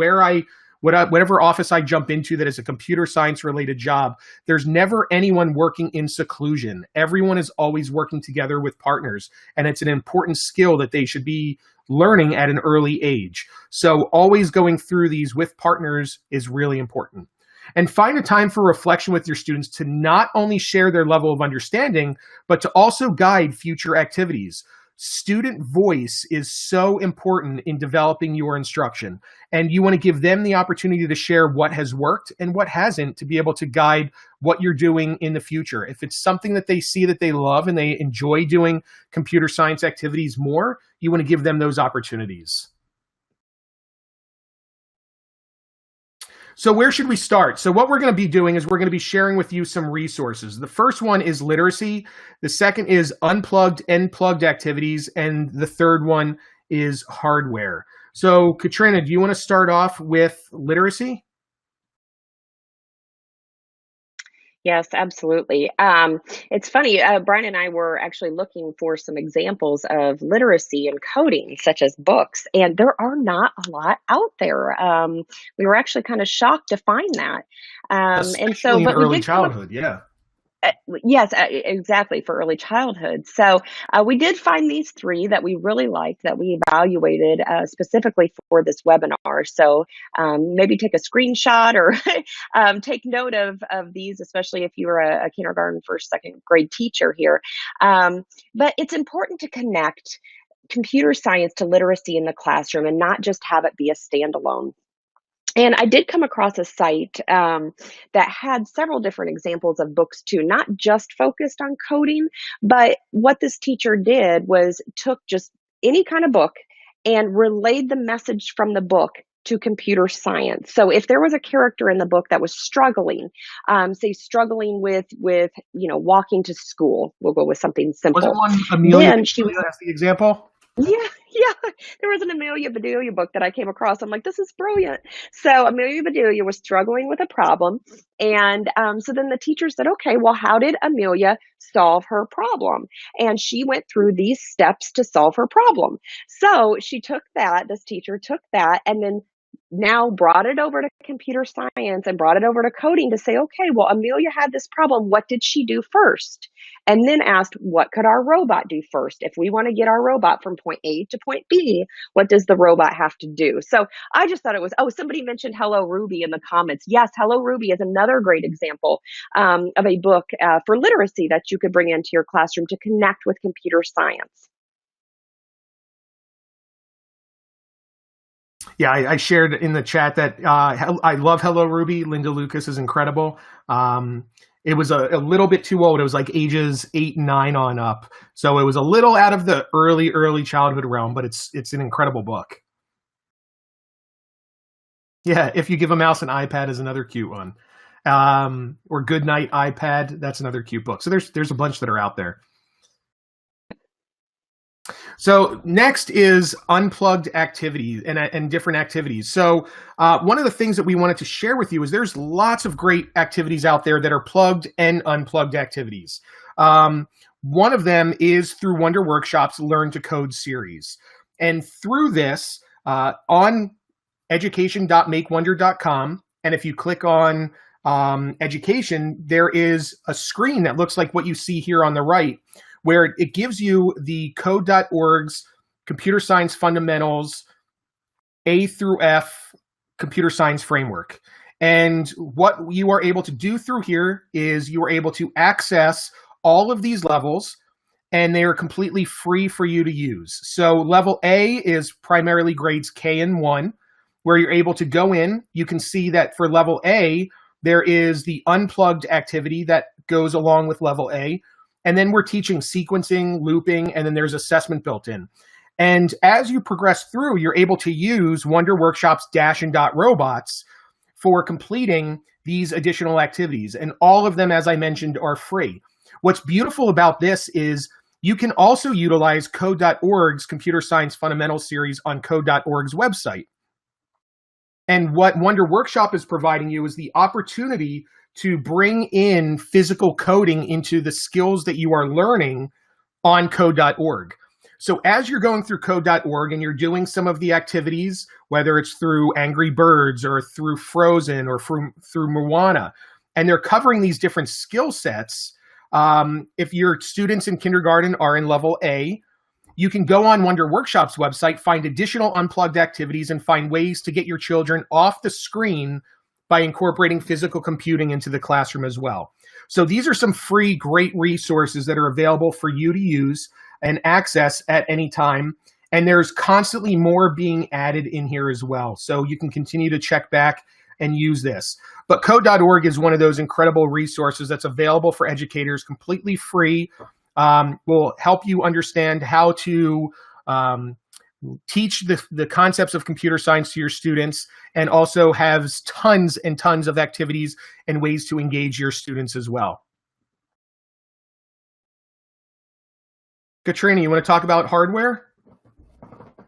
whatever office I jump into that is a computer science related job, there's never anyone working in seclusion. Everyone is always working together with partners, and it's an important skill that they should be learning at an early age. So always going through these with partners is really important. And find a time for reflection with your students to not only share their level of understanding, but to also guide future activities. Student voice is so important in developing your instruction, and you want to give them the opportunity to share what has worked and what hasn't to be able to guide what you're doing in the future. If it's something that they see that they love and they enjoy doing computer science activities more, you want to give them those opportunities. So where should we start? So what we're going to be doing is we're going to be sharing with you some resources. The first one is literacy. The second is unplugged and plugged activities. And the third one is hardware. So Katrina, do you want to start off with literacy? Yes, absolutely. It's funny, Brian and I were actually looking for some examples of literacy and coding, such as books, and there are not a lot out there. We were actually kind of shocked to find that. Especially in early childhood, yeah. Yes, exactly, for early childhood. So we did find these three that we really liked, that we evaluated specifically for this webinar. So maybe take a screenshot or take note of these, especially if you're a kindergarten, first, second grade teacher here. But it's important to connect computer science to literacy in the classroom and not just have it be a standalone. And I did come across a site that had several different examples of books too, not just focused on coding, but what this teacher did was took just any kind of book and relayed the message from the book to computer science. So if there was a character in the book that was struggling, say struggling with walking to school, we'll go with something simple. Was it one Amelia? Then she was, that's the example. Yeah. There was an Amelia Bedelia book that I came across. I'm like, this is brilliant. So Amelia Bedelia was struggling with a problem. And so then the teacher said, okay, well, how did Amelia solve her problem? And she went through these steps to solve her problem. So she took that, this teacher took that, and then now brought it over to computer science and brought it over to coding to say, okay, well, Amelia had this problem. What did she do first? And then asked, what could our robot do first? If we want to get our robot from point A to point B, what does the robot have to do? So I just thought it was, somebody mentioned Hello Ruby in the comments. Yes, Hello Ruby is another great example of a book for literacy that you could bring into your classroom to connect with computer science. Yeah, I shared in the chat that I love Hello Ruby. Linda Lucas is incredible. It was a little bit too old. It was like ages 8 and 9 on up. So it was a little out of the early childhood realm, but it's an incredible book. Yeah, If You Give a Mouse an iPad is another cute one. Or Good Night iPad, that's another cute book. So there's a bunch that are out there. So next is unplugged activities and different activities. So one of the things that we wanted to share with you is there's lots of great activities out there that are plugged and unplugged activities. One of them is through Wonder Workshop's Learn to Code series. And through this, on education.makewonder.com, and if you click on education, there is a screen that looks like what you see here on the right, where it gives you the code.org's computer science fundamentals A through F computer science framework. And what you are able to do through here is you are able to access all of these levels and they are completely free for you to use. So level A is primarily grades K and 1, where you're able to go in. You can see that for level A, there is the unplugged activity that goes along with level A. And then we're teaching sequencing, looping, and then there's assessment built in. And as you progress through, you're able to use Wonder Workshop's Dash and Dot robots for completing these additional activities. And all of them, as I mentioned, are free. What's beautiful about this is you can also utilize Code.org's Computer Science Fundamentals series on Code.org's website. And what Wonder Workshop is providing you is the opportunity to bring in physical coding into the skills that you are learning on Code.org. So as you're going through Code.org and you're doing some of the activities, whether it's through Angry Birds or through Frozen or through Moana, and they're covering these different skill sets, if your students in kindergarten are in level A, you can go on Wonder Workshop's website, find additional unplugged activities, and find ways to get your children off the screen by incorporating physical computing into the classroom as well. So these are some free, great resources that are available for you to use and access at any time. And there's constantly more being added in here as well. So you can continue to check back and use this. But Code.org is one of those incredible resources that's available for educators, completely free, will help you understand how to teach the concepts of computer science to your students, and also has tons and tons of activities and ways to engage your students as well. Katrina, you want to talk about hardware?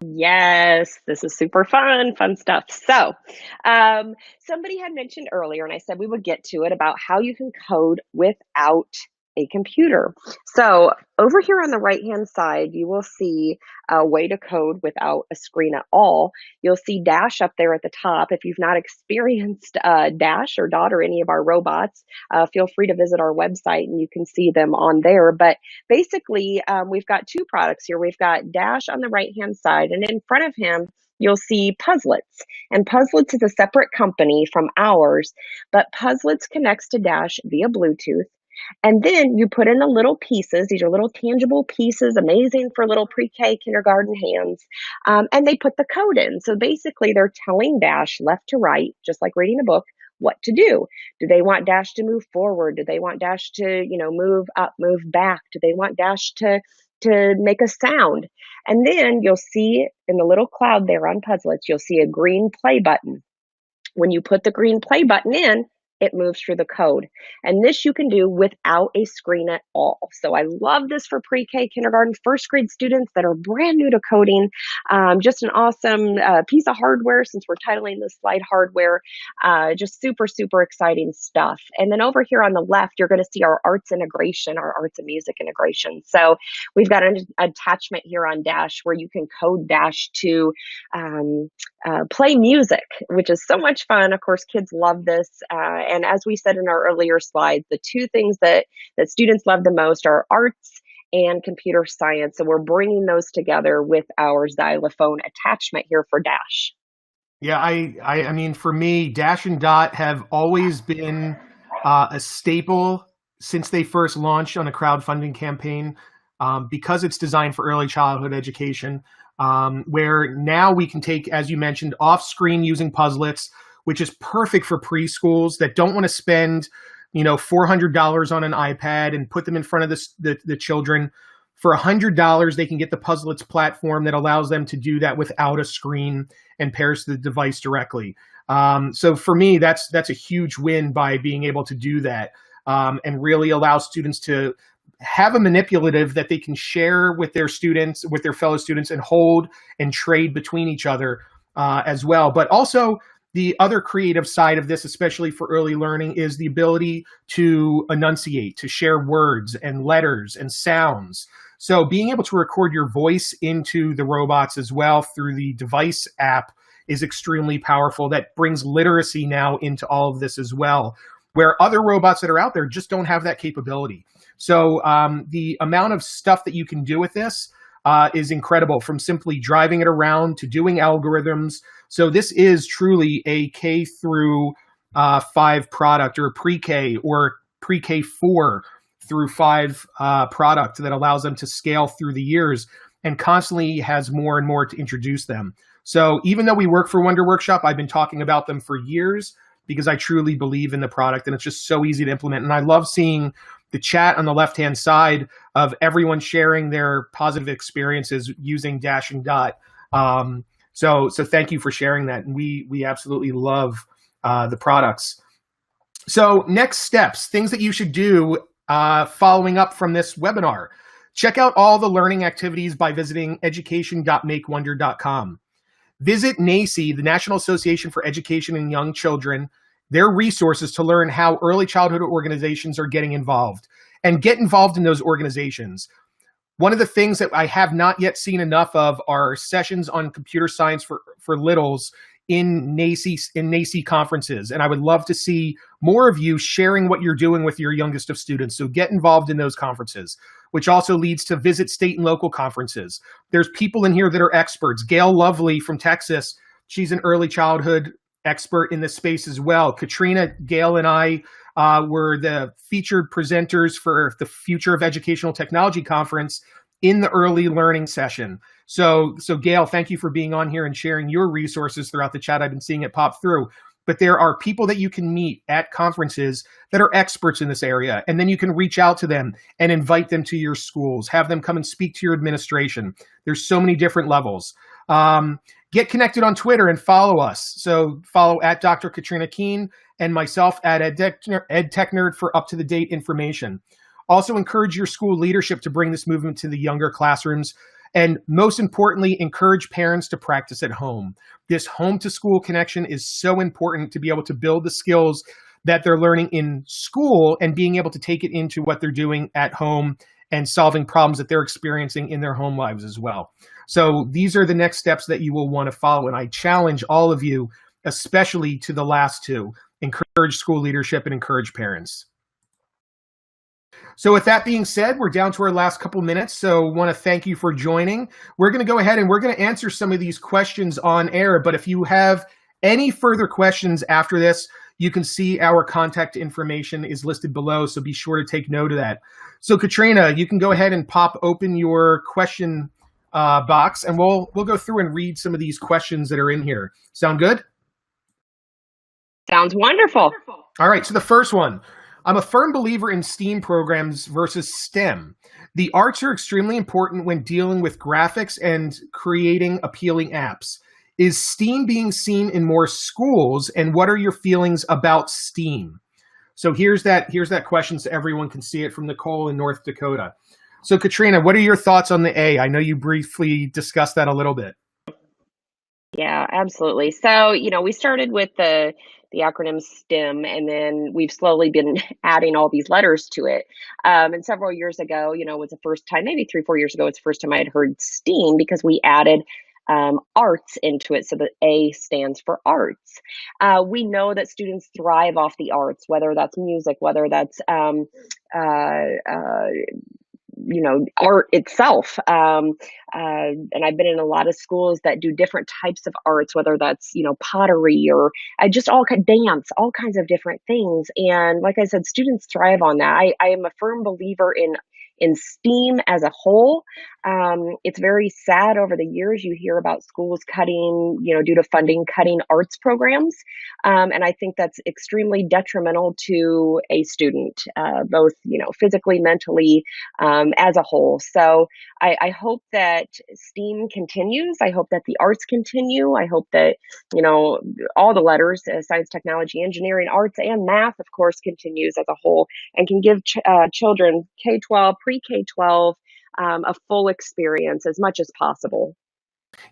Yes, this is super fun stuff. So somebody had mentioned earlier, and I said we would get to it, about how you can code without a computer. So over here on the right-hand side, you will see a way to code without a screen at all. You'll see Dash up there at the top. If you've not experienced Dash or Dot or any of our robots, feel free to visit our website and you can see them on there. But basically, we've got two products here. We've got Dash on the right-hand side, and in front of him, you'll see Puzzlets. And Puzzlets is a separate company from ours, but Puzzlets connects to Dash via Bluetooth. And then you put in the little pieces. These are little tangible pieces, amazing for little pre-K kindergarten hands. And they put the code in. So basically they're telling Dash left to right, just like reading a book, what to do. Do they want Dash to move forward? Do they want Dash to, move up, move back? Do they want Dash to make a sound? And then you'll see in the little cloud there on Puzzlets, you'll see a green play button. When you put the green play button in, it moves through the code. And this you can do without a screen at all. So I love this for pre-K, kindergarten, first grade students that are brand new to coding. Just an awesome piece of hardware, since we're titling this slide hardware. Just super, super exciting stuff. And then over here on the left, you're going to see our arts integration, our arts and music integration. So we've got an attachment here on Dash where you can code Dash to play music, which is so much fun. Of course, kids love this. And as we said in our earlier slides, the two things that students love the most are arts and computer science. So we're bringing those together with our xylophone attachment here for Dash. Yeah, I mean, for me, Dash and Dot have always been a staple since they first launched on a crowdfunding campaign, because it's designed for early childhood education, where now we can take, as you mentioned, off screen using Puzzlets, which is perfect for preschools that don't want to spend, $400 on an iPad and put them in front of the children. For $100, they can get the Puzzlets platform that allows them to do that without a screen and pairs to the device directly. So for me, that's a huge win by being able to do that, and really allow students to have a manipulative that they can share with their students, with their fellow students, and hold and trade between each other as well. But also, the other creative side of this, especially for early learning, is the ability to enunciate, to share words and letters and sounds. So being able to record your voice into the robots as well through the device app is extremely powerful. That brings literacy now into all of this as well, where other robots that are out there just don't have that capability. So the amount of stuff that you can do with this is incredible, from simply driving it around to doing algorithms. So this is truly a K through 5 product, or pre-K or pre-K 4 through 5 product that allows them to scale through the years and constantly has more and more to introduce them. So even though we work for Wonder Workshop, I've been talking about them for years because I truly believe in the product and it's just so easy to implement. And I love seeing the chat on the left-hand side of everyone sharing their positive experiences using Dash and Dot. So thank you for sharing that. And we absolutely love the products. So next steps, things that you should do following up from this webinar. Check out all the learning activities by visiting education.makewonder.com. Visit NACCE, the National Association for Education in Young Children, their resources to learn how early childhood organizations are getting involved, and get involved in those organizations. One of the things that I have not yet seen enough of are sessions on computer science for littles in NACCE conferences. And I would love to see more of you sharing what you're doing with your youngest of students. So get involved in those conferences, which also leads to visit state and local conferences. There's people in here that are experts. Gail Lovely from Texas, she's an early childhood expert in this space as well. Katrina, Gail, and I were the featured presenters for the Future of Educational Technology Conference in the early learning session. So Gail, thank you for being on here and sharing your resources throughout the chat. I've been seeing it pop through. But there are people that you can meet at conferences that are experts in this area, and then you can reach out to them and invite them to your schools, have them come and speak to your administration. There's so many different levels. Get connected on Twitter and follow us. So follow at Dr. Katrina Keane and myself at EdTechNerd for up-to-the-date information. Also encourage your school leadership to bring this movement to the younger classrooms. And most importantly, encourage parents to practice at home. This home-to-school connection is so important to be able to build the skills that they're learning in school and being able to take it into what they're doing at home and solving problems that they're experiencing in their home lives as well. So these are the next steps that you will want to follow. And I challenge all of you, especially to the last two, encourage school leadership and encourage parents. So with that being said, we're down to our last couple minutes. So I want to thank you for joining. We're going to go ahead and we're going to answer some of these questions on air. But if you have any further questions after this, you can see our contact information is listed below. So be sure to take note of that. So Katrina, you can go ahead and pop open your question box and we'll go through and read some of these questions that are in here. Sound good? Sounds wonderful. All right, so the first one. I'm a firm believer in STEAM programs versus STEM. The arts are extremely important when dealing with graphics and creating appealing apps. Is STEAM being seen in more schools, and what are your feelings about STEAM? So here's that question so everyone can see it from Nicole in North Dakota. So Katrina, what are your thoughts on the A? I know you briefly discussed that a little bit. Yeah, absolutely. So, we started with the acronym STEM, and then we've slowly been adding all these letters to it. And several years ago, was the first time, maybe 3-4 years ago, it's the first time I had heard STEAM because we added arts into it. So the A stands for arts. We know that students thrive off the arts, whether that's music, whether that's art itself. And I've been in a lot of schools that do different types of arts, whether that's, pottery or just dance, all kinds of different things. And like I said, students thrive on that. I am a firm believer in STEAM as a whole. It's very sad over the years you hear about schools cutting, due to funding, cutting arts programs. And I think that's extremely detrimental to a student, both, physically, mentally, as a whole. So I hope that STEAM continues. I hope that the arts continue. I hope that, all the letters, science, technology, engineering, arts, and math, of course, continues as a whole and can give children K-12, pre-K-12, a full experience as much as possible.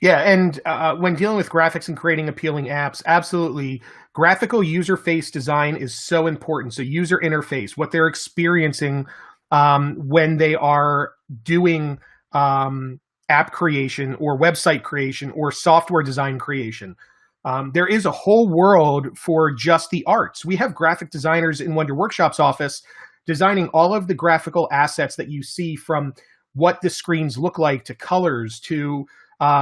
Yeah, and when dealing with graphics and creating appealing apps, absolutely, graphical user-face design is so important. So user interface, what they're experiencing when they are doing app creation or website creation or software design creation. There is a whole world for just the arts. We have graphic designers in Wonder Workshop's office designing all of the graphical assets that you see, from what the screens look like to colors to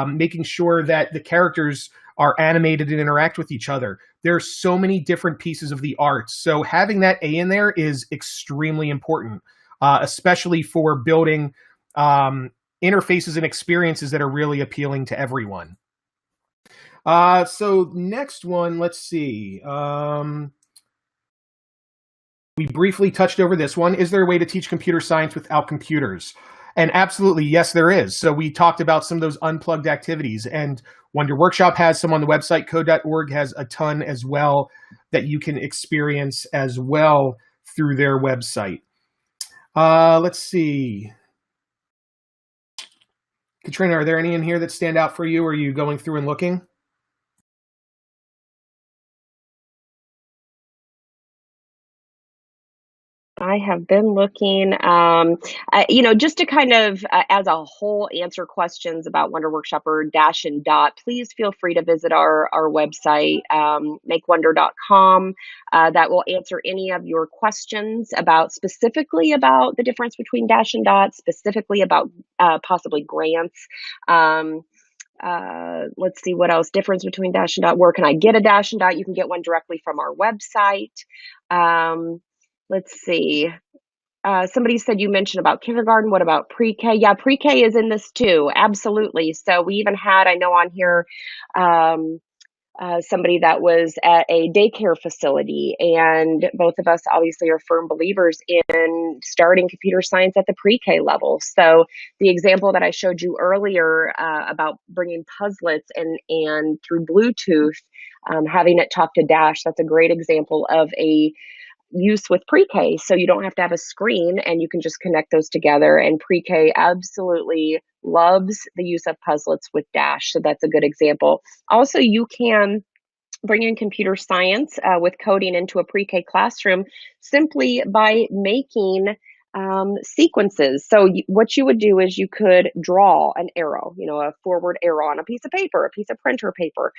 making sure that the characters are animated and interact with each other. There are so many different pieces of the arts. So having that A in there is extremely important. especially for building interfaces and experiences that are really appealing to everyone. So next one, let's see. We briefly touched over this one. Is there a way to teach computer science without computers? And absolutely, yes, there is. So we talked about some of those unplugged activities, and Wonder Workshop has some on the website. Code.org has a ton as well that you can experience as well through their website. Let's see. Katrina, are there any in here that stand out for you? Or are you going through and looking? I have been looking, just to kind of, as a whole, answer questions about Wonder Workshop or Dash and Dot. Please feel free to visit our website, makewonder.com. That will answer any of your questions specifically about the difference between Dash and Dot, specifically about possibly grants. Let's see what else. Difference between Dash and Dot. Where can I get a Dash and Dot? You can get one directly from our website. Let's see. Somebody said you mentioned about kindergarten. What about pre-K? Yeah, pre-K is in this too. Absolutely. So we even had, I know on here, somebody that was at a daycare facility, and both of us obviously are firm believers in starting computer science at the pre-K level. So the example that I showed you earlier about bringing Puzzlets and through Bluetooth, having it talk to Dash, that's a great example of a use with pre-K. So you don't have to have a screen, and you can just connect those together. And pre-K absolutely loves the use of Puzzlets with Dash. So that's a good example. Also, you can bring in computer science with coding into a pre-K classroom simply by making sequences. So what you would do is you could draw an arrow, a forward arrow on a piece of paper, a piece of printer paper.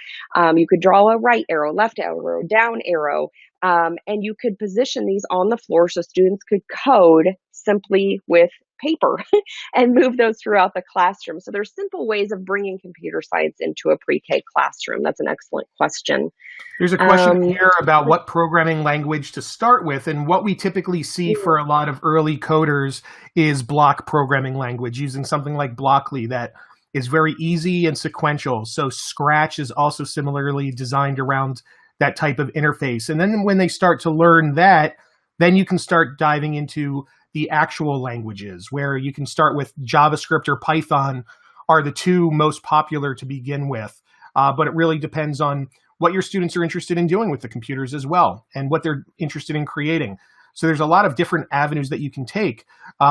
You could draw a right arrow, left arrow, down arrow, and you could position these on the floor so students could code simply with paper and move those throughout the classroom. So there's simple ways of bringing computer science into a pre-K classroom. That's an excellent question. There's a question here about what programming language to start with, and what we typically see for a lot of early coders is block programming language, using something like Blockly that is very easy and sequential. So Scratch is also similarly designed around that type of interface. And then when they start to learn that, then you can start diving into the actual languages, where you can start with JavaScript or Python are the two most popular to begin with. But it really depends on what your students are interested in doing with the computers as well, and what they're interested in creating. So there's a lot of different avenues that you can take.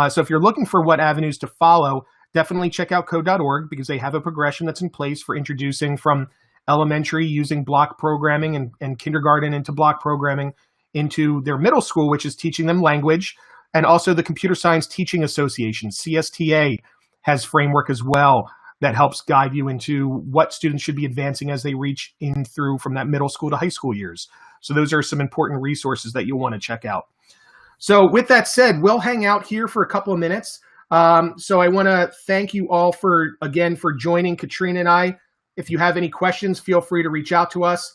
So if you're looking for what avenues to follow, definitely check out code.org, because they have a progression that's in place for introducing from elementary using block programming and kindergarten into block programming into their middle school, which is teaching them language. And also the Computer Science Teaching Association, CSTA, has framework as well that helps guide you into what students should be advancing as they reach in through from that middle school to high school years. So those are some important resources that you'll want to check out. So with that said, we'll hang out here for a couple of minutes. So I want to thank you all for joining Katrina and I. If you have any questions, feel free to reach out to us.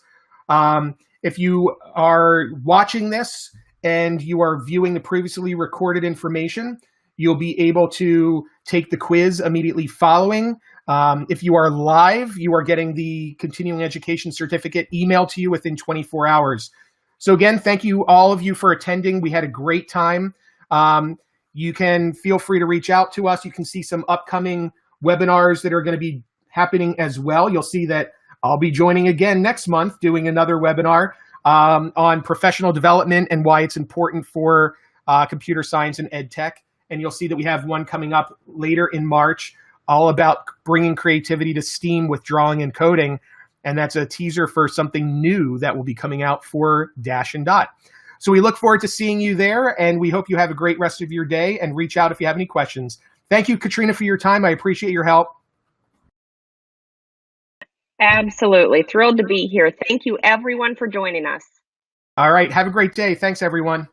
If you are watching this and you are viewing the previously recorded information, you'll be able to take the quiz immediately following. If you are live, you are getting the continuing education certificate emailed to you within 24 hours. So again, thank you all of you for attending. We had a great time. You can feel free to reach out to us. You can see some upcoming webinars that are going to be happening as well. You'll see that I'll be joining again next month doing another webinar on professional development and why it's important for computer science and ed tech. And you'll see that we have one coming up later in March, all about bringing creativity to STEAM with drawing and coding. And that's a teaser for something new that will be coming out for Dash and Dot. So we look forward to seeing you there, and we hope you have a great rest of your day, and reach out if you have any questions. Thank you, Katrina, for your time. I appreciate your help. Absolutely. Thrilled to be here. Thank you, everyone, for joining us. All right. Have a great day. Thanks, everyone.